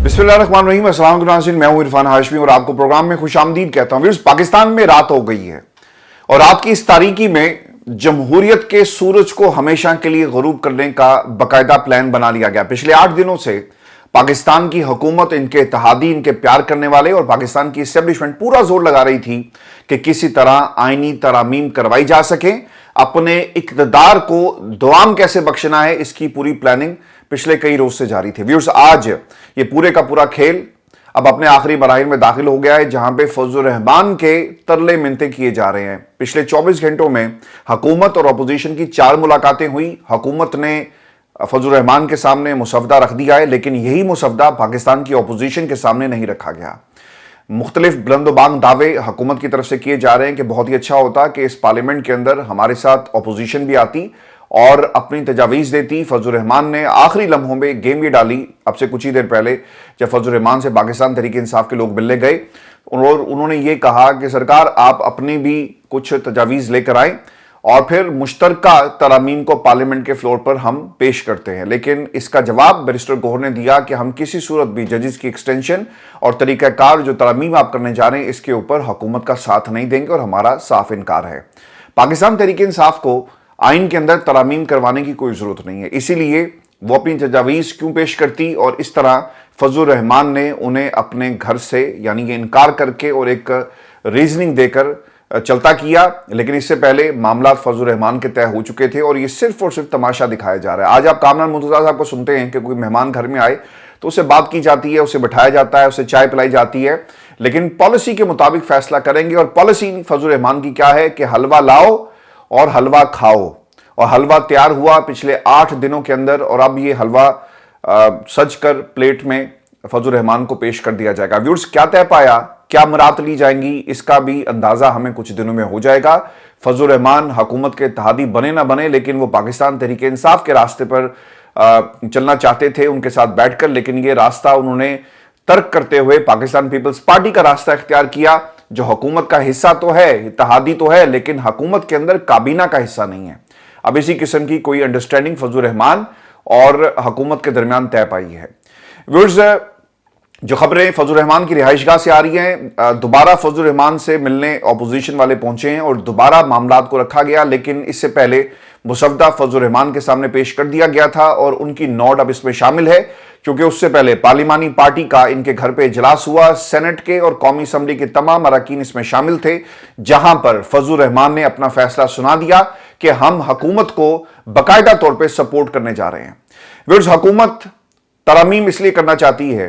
बिस्मिल्लाहिर्रहमानिर्रहीम। अस्सलाम वालेकुम नाज़रीन, मैं हूं इरफान हाशमी और आपको प्रोग्राम में खुशामदीद कहता हूं। पाकिस्तान में रात हो गई है और रात की इस तारीकी में जमहूरियत के सूरज को हमेशा के लिए गरूब करने का बाकायदा प्लान बना लिया गया। पिछले 8 दिनों से पाकिस्तान की हुकूमत, इनके इत्तेहादी, इनके प्यार करने वाले और पाकिस्तान की इस्टेब्लिशमेंट पूरा जोर लगा रही थी कि किसी तरह आईनी तरामीम करवाई जा सके। अपने इक़्तिदार को दुआम कैसे बख्शना है, इसकी पूरी प्लानिंग पिछले कई रोज से जारी थी। व्यूअर्स, आज ये पूरे का पूरा खेल अब अपने आखिरी मराहिल में दाखिल हो गया है, जहां पे फजलुर रहमान के तरले मिन्नतें किए जा रहे हैं। पिछले 24 घंटों में हुकूमत और अपोजिशन की 4 मुलाकातें हुई। हुकूमत ने फजलुर रहमान के सामने मुसवदा रख दिया है, लेकिन यही मुसवदा पाकिस्तान की अपोजिशन के सामने नहीं रखा गया। मुख्तलिफ बुलंदोबांग दावे हुकूमत की तरफ से किए जा रहे हैं कि बहुत ही अच्छा होता कि इस पार्लियामेंट के अंदर हमारे साथ अपोजिशन भी आती और अपनी तजावीज़ देती। फजलुर रहमान ने आखिरी लम्हों में गेम ये डाली, अब से कुछ ही देर पहले जब फजलुर रहमान से पाकिस्तान तहरीक इंसाफ के लोग मिलने गए और उन्होंने ये कहा कि सरकार आप अपनी भी कुछ तजावीज़ लेकर आएँ और फिर मुश्तरका तरामीम को पार्लियामेंट के फ्लोर पर हम पेश करते हैं। लेकिन इसका जवाब बैरिस्टर गौहर ने दिया कि हम किसी सूरत भी जजेस की एक्सटेंशन और तरीक़ाकार जो तरामीम आप करने जा रहे हैं इसके ऊपर हुकूमत का साथ नहीं देंगे और हमारा साफ इनकार है। पाकिस्तान तहरीक इंसाफ को आइन के अंदर तरामीम करवाने की कोई ज़रूरत नहीं है, इसीलिए वो अपनी तजावीज़ क्यों पेश करती। और इस तरह फजलुर रहमान ने उन्हें अपने घर से यानी कि इनकार करके और एक रीजनिंग देकर चलता किया। लेकिन इससे पहले मामला फजलुर रहमान के तय हो चुके थे और ये सिर्फ और सिर्फ तमाशा दिखाया जा रहा है। आज आप कामरान मुर्तज़ा साहब को सुनते हैं कि कोई मेहमान घर में आए तो उसे बात की जाती है, उसे बिठाया जाता है, उसे चाय पिलाई जाती है, लेकिन पॉलिसी के मुताबिक फैसला करेंगे। और पॉलिसी फजलुर रहमान की क्या है कि हलवा लाओ और हलवा खाओ। और हलवा तैयार हुआ पिछले 8 दिनों के अंदर और अब ये हलवा सज कर प्लेट में फजलुर रहमान को पेश कर दिया जाएगा। व्यूअर्स, क्या तय पाया, क्या मरात ली जाएंगी, इसका भी अंदाजा हमें कुछ दिनों में हो जाएगा। फजलुर रहमान हुकूमत के इत्तेहादी बने ना बने, लेकिन वो पाकिस्तान तहरीक इंसाफ के रास्ते पर चलना चाहते थे उनके साथ बैठकर, लेकिन ये रास्ता उन्होंने तर्क करते हुए पाकिस्तान पीपल्स पार्टी का रास्ता इख्तियार किया, जो हुकूमत का हिस्सा तो है, इत्तेहादी तो है, लेकिन हुकूमत के अंदर काबीना का हिस्सा नहीं है। अब इसी किस्म की कोई अंडरस्टैंडिंग फजलुर रहमान और हुकूमत के दरमियान तय पाई है। व्यूअर्स, जो खबरें फजलुर रहमान की रिहाइशगाह से आ रही हैं, दोबारा फजलुर रहमान से मिलने अपोजिशन वाले पहुंचे हैं और दोबारा मामलात को रखा गया, लेकिन इससे पहले मुसवदा फजलुर रहमान के सामने पेश कर दिया गया था और उनकी नोट अब इसमें शामिल है, क्योंकि उससे पहले पार्लिमानी पार्टी का इनके घर पे इजलास हुआ। सेनेट के और कौमी असम्बली के तमाम अरकान इसमें शामिल थे, जहां पर फजलुर रहमान ने अपना फैसला सुना दिया कि हम हुकूमत को बाकायदा तौर पर सपोर्ट करने जा रहे हैं। व्यूअर्स, हुकूमत तरामीम इसलिए करना चाहती है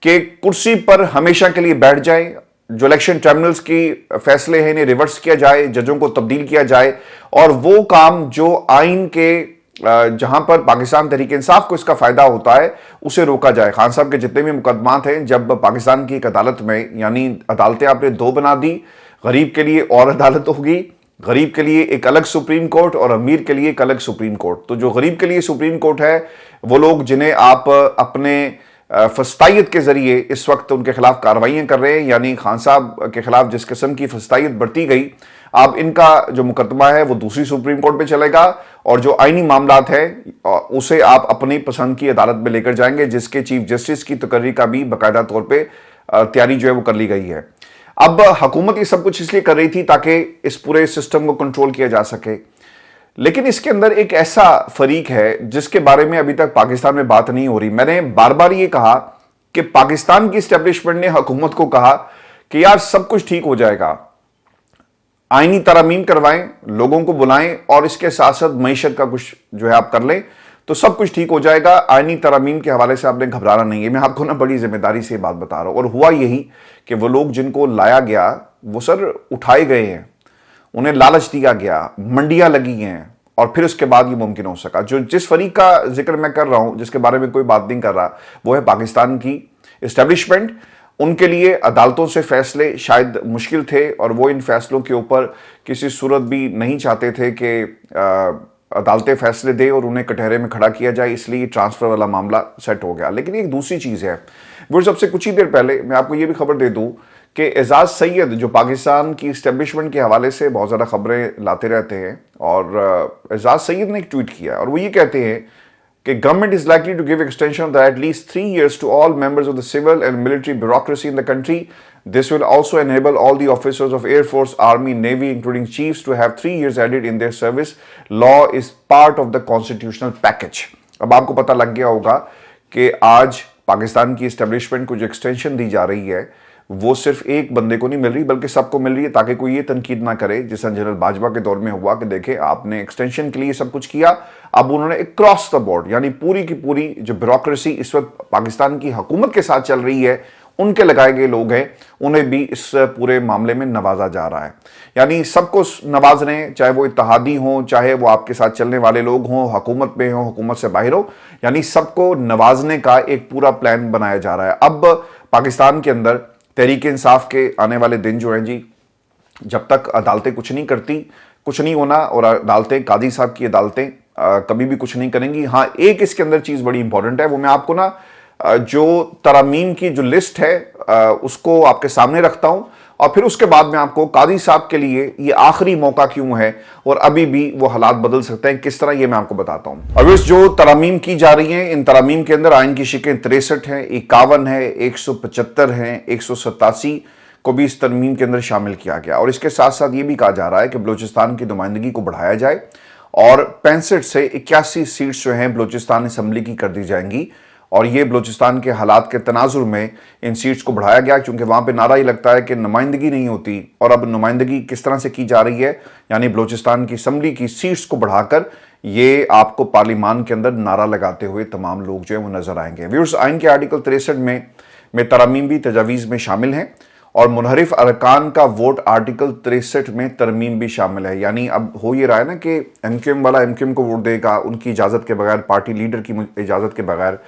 कि कुर्सी पर हमेशा के लिए बैठ जाए, जो इलेक्शन ट्रिब्यूनल्स की फैसले हैं इन्हें रिवर्स किया जाए, जजों को तब्दील किया जाए और वो काम जो आइन के जहां पर पाकिस्तान तहरीक इंसाफ को इसका फायदा होता है उसे रोका जाए। खान साहब के जितने भी मुकदमात हैं, जब पाकिस्तान की एक अदालत में, यानी अदालतें आपने 2 बना दी, गरीब के लिए और अदालत होगी, गरीब के लिए एक अलग सुप्रीम कोर्ट और अमीर के लिए एक अलग सुप्रीम कोर्ट। तो जो गरीब के लिए सुप्रीम कोर्ट है, वो लोग जिन्हें आप अपने फस्तायत के जरिए इस वक्त उनके खिलाफ कार्रवाइयां कर रहे हैं, यानी खान साहब के खिलाफ जिस किस्म की फस्तायत बरती गई, अब इनका जो मुकदमा है वो दूसरी सुप्रीम कोर्ट पे चलेगा और जो आईनी मामलात है उसे आप अपनी पसंद की अदालत में लेकर जाएंगे, जिसके चीफ जस्टिस की तकर्री का भी बाकायदा तौर पर तैयारी जो है वो कर ली गई है। अब हुकूमत ये सब कुछ इसलिए कर रही थी ताकि इस पूरे सिस्टम को कंट्रोल किया जा सके, लेकिन इसके अंदर एक ऐसा फरीक है जिसके बारे में अभी तक पाकिस्तान में बात नहीं हो रही। मैंने बार बार ये कहा कि पाकिस्तान की एस्टेब्लिशमेंट ने हुकूमत को कहा कि यार सब कुछ ठीक हो जाएगा, आईनी तरामीम करवाएं, लोगों को बुलाएं और इसके साथ साथ मईशत का कुछ जो है आप कर लें तो सब कुछ ठीक हो जाएगा। आईनी तरामीम के हवाले से आपने घबराना नहीं है। मैं आपको ना बड़ी जिम्मेदारी से बात बता रहा हूं। और हुआ यही कि वो लोग जिनको लाया गया वो सर उठाए गए हैं, उन्हें लालच दिया गया, मंडियां लगी हैं और फिर उसके बाद ये मुमकिन हो सका। जो जिस फरीक का जिक्र मैं कर रहा हूं, जिसके बारे में कोई बात नहीं कर रहा, वो है पाकिस्तान की एस्टेब्लिशमेंट। उनके लिए अदालतों से फैसले शायद मुश्किल थे और वो इन फैसलों के ऊपर किसी सूरत भी नहीं चाहते थे कि अदालतें फैसले दे और उन्हें कटहरे में खड़ा किया जाए, इसलिए ट्रांसफर वाला मामला सेट हो गया। लेकिन एक दूसरी चीज़ है, वो सबसे कुछ ही देर पहले मैं आपको ये भी खबर दे दूं कि एजाज सैयद जो पाकिस्तान की इस्टेब्लिशमेंट के हवाले से बहुत ज़्यादा खबरें लाते रहते हैं, और एजाज सैयद ने एक ट्वीट किया और वो ये कहते हैं कि government is likely to give extension of at least 3 years to all members of the civil and military bureaucracy in the country. This will also enable all the officers of Air Force, Army, Navy, including chiefs, to have 3 years added in their service. Law is part of the constitutional package. अब आपको पता लग गया होगा कि आज पाकिस्तान की establishment को जो एक्सटेंशन दी जा रही है वो सिर्फ एक बंदे को नहीं मिल रही बल्कि सबको मिल रही है, ताकि कोई ये तनकीद ना करे जिस जनरल बाजवा के दौर में हुआ कि देखें आपने एक्सटेंशन के लिए सब कुछ किया, अब उन्होंने क्रॉस द बोर्ड यानी पूरी की पूरी जो ब्यूरोक्रेसी इस वक्त पाकिस्तान की हुकूमत के साथ चल रही है उनके लगाए गए लोग हैं उन्हें भी इस पूरे मामले में नवाजा जा रहा है। यानी सबको नवाज रहे हैं, चाहे वो इत्तेहादी हों, चाहे वो आपके साथ चलने वाले लोग हों, हुकूमत में हों, हुकूमत से बाहर हो, यानी सबको नवाजने का एक पूरा प्लान बनाया जा रहा है। अब पाकिस्तान के अंदर तहरीक इंसाफ के आने वाले दिन जो हैं जी, जब तक अदालतें कुछ नहीं करती, कुछ नहीं होना, और अदालतें, काजी साहब की अदालतें कभी भी कुछ नहीं करेंगी। हाँ, एक इसके अंदर चीज़ बड़ी इंपॉर्टेंट है, वो मैं आपको ना जो तरामीम की जो लिस्ट है उसको आपके सामने रखता हूं, और फिर उसके बाद में आपको काजी साहब के लिए ये आखिरी मौका क्यों है और अभी भी वो हालात बदल सकते हैं किस तरह, ये मैं आपको बताता हूं। अब इस जो तरामीम की जा रही हैं, इन तरामीम के अंदर आइन की शिकें 63 हैं, 51 है, 175 हैं, 187 को भी इस तरमीम के अंदर शामिल किया गया। और इसके साथ साथ ये भी कहा जा रहा है कि बलूचिस्तान की नुमाइंदगी को बढ़ाया जाए और 65 से 81 सीट्स जो हैं बलूचिस्तान असम्बली की कर दी जाएंगी, और ये बलूचिस्तान के हालात के तनाजुर में इन सीट्स को बढ़ाया गया, क्योंकि वहाँ पे नारा ही लगता है कि नुमाइंदगी नहीं होती। और अब नुमाइंदगी किस तरह से की जा रही है, यानी बलूचिस्तान की असम्बली की सीट्स को बढ़ाकर, ये आपको पार्लिमान के अंदर नारा लगाते हुए तमाम लोग जो है वो नजर आएंगे। व्यूअर्स, आइन के आर्टिकल 63 में तरमीम भी तजावीज़ में शामिल हैं, और मुनहरिफ अरकान का वोट आर्टिकल 63 में तरमीम भी शामिल है। यानी अब हो ये रहा है ना कि एमक्यूएम वाला एमक्यूएम को वोट देगा उनकी इजाज़त के बगैर, पार्टी लीडर की इजाज़त के बगैर,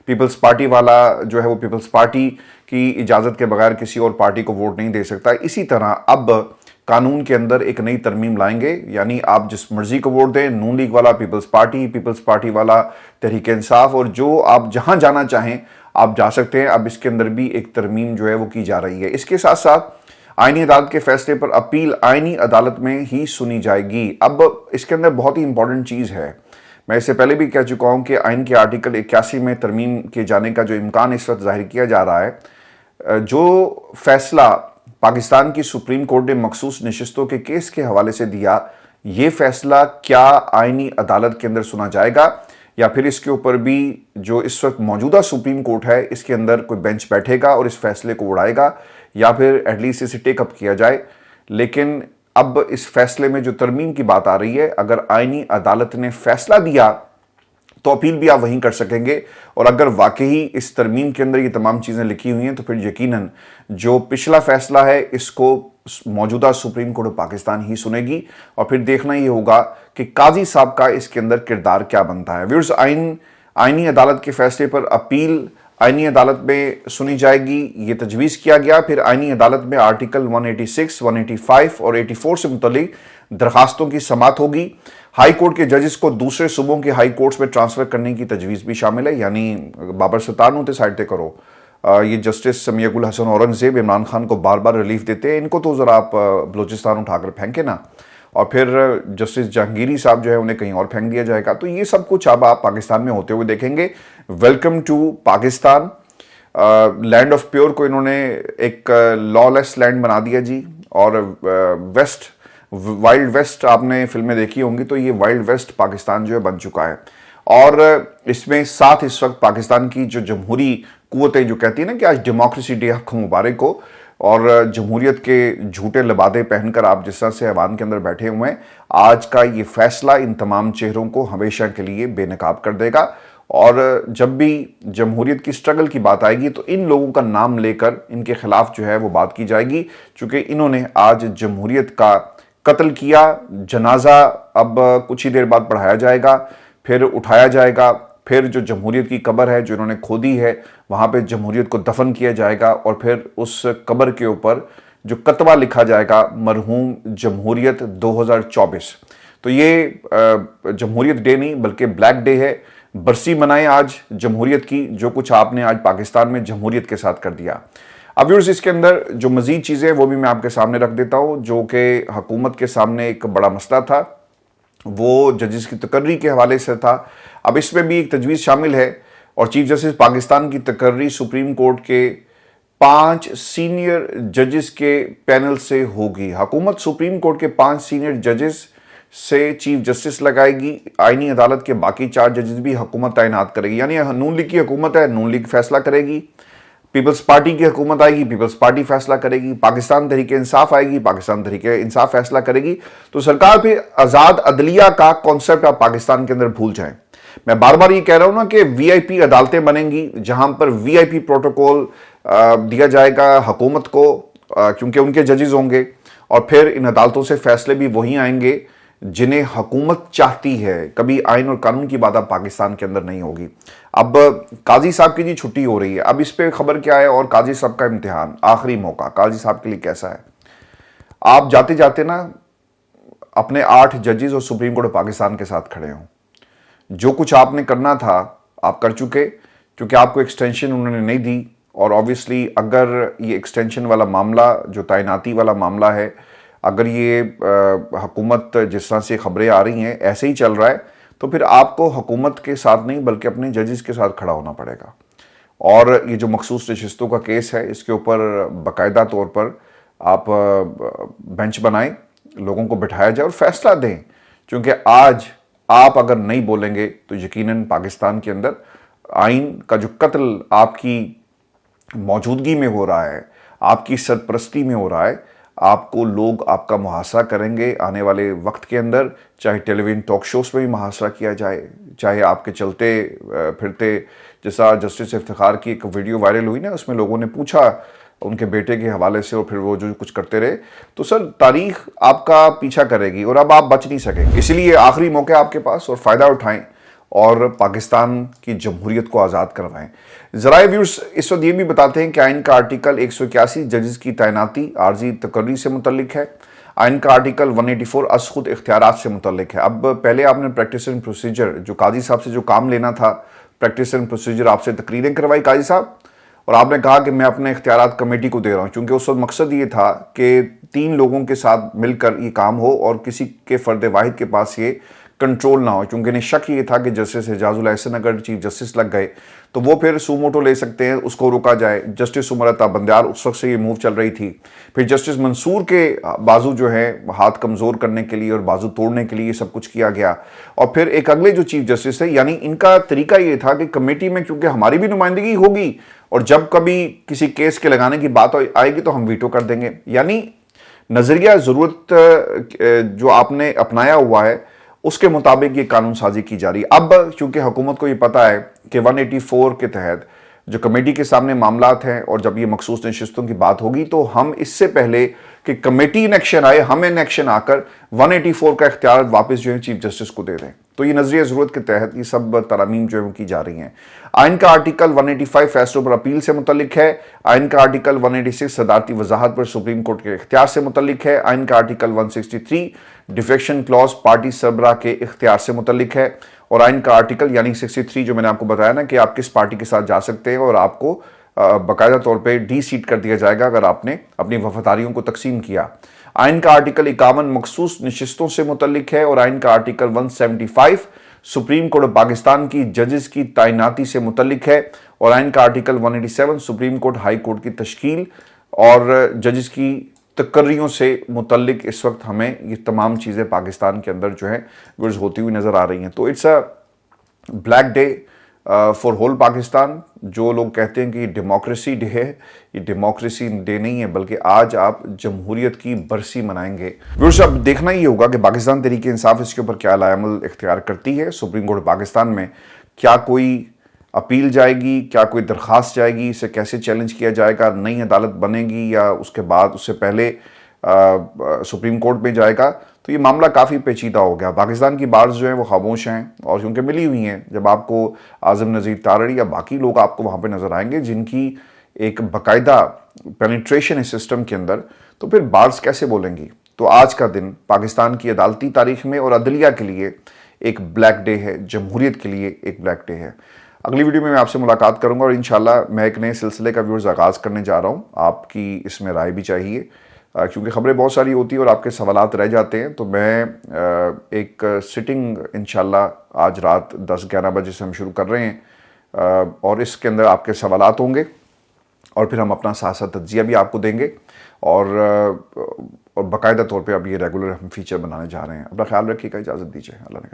पीपल्स पार्टी वाला जो है वो पीपल्स पार्टी की इजाज़त के बगैर किसी और पार्टी को वोट नहीं दे सकता। इसी तरह अब कानून के अंदर एक नई तरमीम लाएंगे, यानी आप जिस मर्जी को वोट दें, नून लीग वाला पीपल्स पार्टी वाला तहरीक इंसाफ, और जो आप जहां जाना चाहें आप जा सकते हैं। अब इसके अंदर भी एक तरमीम जो है वो की जा रही है। इसके साथ साथ आईनी अदालत के फैसले पर अपील आईनी अदालत में ही सुनी जाएगी। अब इसके अंदर बहुत ही इंपॉर्टेंट चीज़ है, मैं इससे पहले भी कह चुका हूं कि आइन के आर्टिकल 81 में तरमीम किए जाने का जो इम्कान इस वक्त जाहिर किया जा रहा है, जो फैसला पाकिस्तान की सुप्रीम कोर्ट ने मखसूस नशिस्तों के केस के हवाले से दिया, ये फैसला क्या आइनी अदालत के अंदर सुना जाएगा, या फिर इसके ऊपर भी जो इस वक्त मौजूदा सुप्रीम कोर्ट है इसके अंदर कोई बेंच बैठेगा और इस फैसले को उड़ाएगा, या फिर एटलीस्ट इसे टेकअप किया जाए। लेकिन अब इस फैसले में जो तरमीम की बात आ रही है, अगर आईनी अदालत ने फैसला दिया तो अपील भी आप वहीं कर सकेंगे, और अगर वाकई इस तरमीम के अंदर ये तमाम चीज़ें लिखी हुई हैं तो फिर यकीनन जो पिछला फैसला है इसको मौजूदा सुप्रीम कोर्ट ऑफ पाकिस्तान ही सुनेगी, और फिर देखना ये होगा कि काजी साहब का इसके अंदर किरदार क्या बनता है। व्यूअर्स, आईनी अदालत के फैसले पर अपील आईनी अदालत में सुनी जाएगी, ये तजवीज़ किया गया। फिर आईनी अदालत में आर्टिकल 186, 185 और 84 से मुतल्लिक दरखास्तों की समाअत होगी। हाई कोर्ट के जजेस को दूसरे सूबों के हाई कोर्ट्स में ट्रांसफ़र करने की तजवीज़ भी शामिल है, यानी बाबर सत्तार होते साइड पे करो। ये जस्टिस समीकुल हसन औरंगजेब इमरान खान को बार बार रिलीफ देते हैं, इनको तो ज़रा आप बलूचिस्तान उठाकर फेंके ना, और फिर जस्टिस जहांगीरी साहब जो है उन्हें कहीं और फेंक दिया जाएगा। तो ये सब कुछ अब आप पाकिस्तान में होते हुए देखेंगे। Welcome to Pakistan, land of pure को इन्होंने एक लॉलेस लैंड बना दिया जी, और वेस्ट, वाइल्ड वेस्ट आपने फिल्में देखी होंगी, तो ये वाइल्ड वेस्ट पाकिस्तान जो है बन चुका है। और इसमें साथ इस वक्त पाकिस्तान की जो जमहूरी कुव्वतें जो कहती है ना कि आज डेमोक्रेसी डे हक मुबारक हो, और जमहूरियत के झूठे लिबादे पहनकर आप जिस तरह से ऐवान के अंदर बैठे हुए हैं, आज का ये फैसला इन तमाम चेहरों को हमेशा के लिए बेनकाब कर देगा। और जब भी जमहूरियत की स्ट्रगल की बात आएगी तो इन लोगों का नाम लेकर इनके खिलाफ जो है वो बात की जाएगी, क्योंकि इन्होंने आज जमहूरियत का कत्ल किया। जनाजा अब कुछ ही देर बाद पढ़ाया जाएगा, फिर उठाया जाएगा, फिर जो जमहूरियत की कब्र है जो इन्होंने खोदी है वहाँ पे जमहूरियत को दफन किया जाएगा, और फिर उस कब्र के ऊपर जो कतबा लिखा जाएगा मरहूम जमहूरियत 2024। तो ये जमहूरियत डे नहीं बल्कि ब्लैक डे है। बरसी मनाएं आज जमहूरियत की, जो कुछ आपने आज पाकिस्तान में जमहूरियत के साथ कर दिया। अब व्यूअर्स, इसके अंदर जो मजीद चीज़ें वो भी मैं आपके सामने रख देता हूँ, जो कि हुकूमत के सामने एक बड़ा मसला था। وہ ججز کی تقرری کے حوالے سے تھا. اب اس میں بھی ایک تجویز شامل ہے اور چیف جسٹس پاکستان کی تقرری سپریم کورٹ کے 5 سینئر ججز کے پینل سے ہوگی. حکومت سپریم کورٹ کے 5 سینئر ججز سے چیف جسٹس لگائے گی. آئینی عدالت کے باقی 4 ججز بھی حکومت تعینات کرے گی. یعنی نون لیگ کی حکومت ہے، نون لیگ فیصلہ کرے گی. پیپلز پارٹی کی حکومت آئے گی، پیپلز پارٹی فیصلہ کرے گی. پاکستان تحریک انصاف آئے گی، پاکستان تحریک انصاف فیصلہ کرے گی. تو سرکار پھر آزاد عدلیہ کا کانسیپٹ آپ پاکستان کے اندر بھول جائیں. میں بار بار یہ کہہ رہا ہوں نا کہ وی آئی پی عدالتیں بنیں گی جہاں پر وی آئی پی پروٹوکول دیا جائے گا حکومت کو، کیونکہ ان کے ججز ہوں گے، اور پھر ان عدالتوں سے فیصلے بھی وہی آئیں گے جنہیں حکومت چاہتی ہے. کبھی آئین اور قانون کی بات اب پاکستان کے اندر نہیں ہوگی. اب قاضی صاحب کی جی چھٹی ہو رہی ہے، اب اس پہ خبر کیا ہے، اور قاضی صاحب کا امتحان آخری موقع قاضی صاحب کے لیے کیسا ہے. آپ جاتے جاتے نا اپنے 8 ججز اور سپریم کورٹ پاکستان کے ساتھ کھڑے ہوں. جو کچھ آپ نے کرنا تھا آپ کر چکے، کیونکہ آپ کو ایکسٹینشن انہوں نے نہیں دی. اور آبویسلی اگر یہ ایکسٹینشن والا معاملہ جو تعیناتی والا معاملہ ہے، اگر یہ حکومت جس طرح سے خبریں آ رہی ہیں ایسے ہی چل رہا ہے، تو پھر آپ کو حکومت کے ساتھ نہیں بلکہ اپنے ججز کے ساتھ کھڑا ہونا پڑے گا. اور یہ جو مخصوص نشستوں کا کیس ہے اس کے اوپر باقاعدہ طور پر آپ بینچ بنائیں، لوگوں کو بٹھایا جائے اور فیصلہ دیں. کیونکہ آج آپ اگر نہیں بولیں گے تو یقیناً پاکستان کے اندر آئین کا جو قتل آپ کی موجودگی میں ہو رہا ہے، آپ کی سرپرستی میں ہو رہا ہے، آپ کو لوگ آپ کا محاصرہ کریں گے آنے والے وقت کے اندر. چاہے ٹیلی ویژن ٹاک شوز میں بھی محاصرہ کیا جائے، چاہے آپ کے چلتے پھرتے، جیسا جسٹس افتخار کی ایک ویڈیو وائرل ہوئی نا، اس میں لوگوں نے پوچھا ان کے بیٹے کے حوالے سے اور پھر وہ جو کچھ کرتے رہے. تو سر تاریخ آپ کا پیچھا کرے گی اور اب آپ بچ نہیں سکیں. اس لیے آخری موقع آپ کے پاس اور فائدہ اٹھائیں اور پاکستان کی جمہوریت کو آزاد کروائیں. ذرائع ویورز اس وقت یہ بھی بتاتے ہیں کہ آئین کا آرٹیکل 181 ججز کی تعیناتی عارضی تقرری سے متعلق ہے. آئین کا آرٹیکل 184 از خود اختیارات سے متعلق ہے. اب پہلے آپ نے پریکٹس اینڈ پروسیجر جو قاضی صاحب سے جو کام لینا تھا، پریکٹس اینڈ پروسیجر آپ سے تقریریں کروائی قاضی صاحب، اور آپ نے کہا کہ میں اپنے اختیارات کمیٹی کو دے رہا ہوں. چونکہ اس وقت مقصد یہ تھا کہ 3 لوگوں کے ساتھ مل کر یہ کام ہو اور کسی کے فرد واحد کے پاس یہ کنٹرول نہ ہو. چونکہ انہیں شک یہ تھا کہ جسٹس اعجاز الاحسن اگر چیف جسٹس لگ گئے تو وہ پھر سو موٹو لے سکتے ہیں، اس کو روکا جائے. جسٹس عمرتا بندیار اس وقت سے یہ موو چل رہی تھی. پھر جسٹس منصور کے بازو جو ہیں ہاتھ کمزور کرنے کے لیے اور بازو توڑنے کے لیے یہ سب کچھ کیا گیا. اور پھر ایک اگلے جو چیف جسٹس تھے، یعنی ان کا طریقہ یہ تھا کہ کمیٹی میں کیونکہ ہماری بھی نمائندگی ہوگی اور جب کبھی کسی کیس کے لگانے کی بات آئے گی تو ہم ویٹو کر دیں گے. یعنی نظریہ ضرورت جو آپ نے اپنایا ہوا ہے اس کے مطابق یہ قانون سازی کی جا رہی ہے. اب چونکہ حکومت کو یہ پتا ہے کہ 184 کے تحت جو کمیٹی کے سامنے معاملات ہیں اور جب یہ مخصوص نشستوں کی بات ہوگی تو ہم اس سے پہلے کہ کمیٹی ان ایکشن آئے، ہم ان ایکشن آ کر 184 کا اختیار واپس جو ہے چیف جسٹس کو دے دیں. تو یہ نظریہ ضرورت کے تحت یہ سب ترامیم جو ہے وہ کی جا رہی ہیں. آئین کا آرٹیکل 185 فیصلوں پر اپیل سے متعلق ہے. آئین کا آرٹیکل 186 صدارتی وضاحت پر سپریم کورٹ کے اختیار سے متعلق ہے. آئین کا آرٹیکل 163 ڈیفیکشن کلاز پارٹی سربراہ کے اختیار سے متعلق ہے. اور آئین کا آرٹیکل یعنی 63 جو میں نے آپ کو بتایا نا کہ آپ کس پارٹی کے ساتھ جا سکتے ہیں اور آپ کو باقاعدہ طور پہ ڈی سیٹ کر دیا جائے گا اگر آپ نے اپنی وفاداریوں کو تقسیم کیا. آئین کا آرٹیکل 51 مخصوص نشستوں سے متعلق ہے. اور آئین کا آرٹیکل 175 سپریم کورٹ پاکستان کی ججز کی تعیناتی سے متعلق ہے. اور آئین کا article 187 supreme court high court کی تشکیل اور ججز کی تقرریوں سے متعلق اس وقت ہمیں یہ تمام چیزیں پاکستان کے اندر جو ہیں ورز ہوتی ہوئی نظر آ رہی ہیں. تو it's a black day for whole Pakistan. جو لوگ کہتے ہیں کہ یہ ڈیموکریسی ڈے ہے، یہ ڈیموکریسی ڈے نہیں ہے بلکہ آج آپ جمہوریت کی برسی منائیں گے. ورز اب دیکھنا یہ ہوگا کہ پاکستان تحریک انصاف اس کے اوپر کیا رائے عمل اختیار کرتی ہے. سپریم کورٹ پاکستان میں کیا کوئی اپیل جائے گی، کیا کوئی درخواست جائے گی، اسے کیسے چیلنج کیا جائے گا، نئی عدالت بنے گی یا اس کے بعد اس سے پہلے سپریم کورٹ میں جائے گا. تو یہ معاملہ کافی پیچیدہ ہو گیا. پاکستان کی بارز جو ہیں وہ خاموش ہیں اور کیونکہ ملی ہوئی ہیں. جب آپ کو اعظم نذیر تارڑی یا باقی لوگ آپ کو وہاں پہ نظر آئیں گے جن کی ایک باقاعدہ پینیٹریشن ہے سسٹم کے اندر، تو پھر بارز کیسے بولیں گی. تو آج کا دن پاکستان کی عدالتی تاریخ میں اور عدلیہ کے لیے ایک بلیک ڈے ہے، جمہوریت کے لیے ایک بلیک ڈے ہے. اگلی ویڈیو میں آپ سے ملاقات کروں گا اور انشاءاللہ میں ایک نئے سلسلے کا ویورز آغاز کرنے جا رہا ہوں. آپ کی اس میں رائے بھی چاہیے. کیونکہ خبریں بہت ساری ہوتی ہیں اور آپ کے سوالات رہ جاتے ہیں، تو میں ایک سٹنگ انشاءاللہ آج رات 10-11 بجے سے ہم شروع کر رہے ہیں، اور اس کے اندر آپ کے سوالات ہوں گے اور پھر ہم اپنا ساتھ ساتھ تجزیہ بھی آپ کو دیں گے، اور باقاعدہ طور پہ اب یہ ریگولر ہم فیچر بنانے جا رہے ہیں۔ اپنا خیال رکھیے گا، اجازت دیجیے، اللہ نے